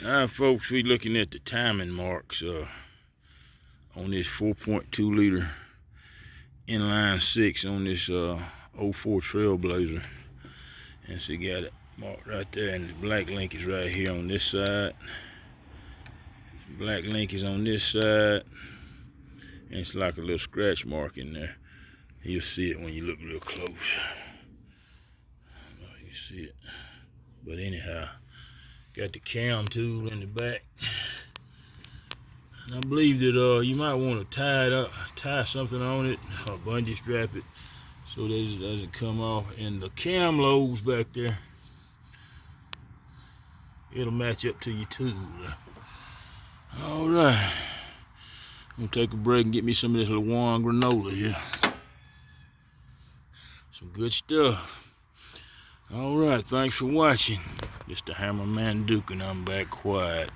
Alright folks, we looking at the timing marks on this 4.2 liter inline 6 on this 04 Trailblazer. And so you got it marked right there, and the black link is right here on this side. Black link is on this side, and it's like a little scratch mark in there. You'll see it when you look real close. You see it. But anyhow, got the cam tool in the back. And I believe that you might want to tie something on it, or bungee strap it, so that it doesn't come off. And the cam lobes back there, it'll match up to your tool. All right, I'm gonna take a break and get me some of this little warm granola here. Some good stuff. All right, thanks for watching. It's the Hammerman Duke, and I'm back quiet.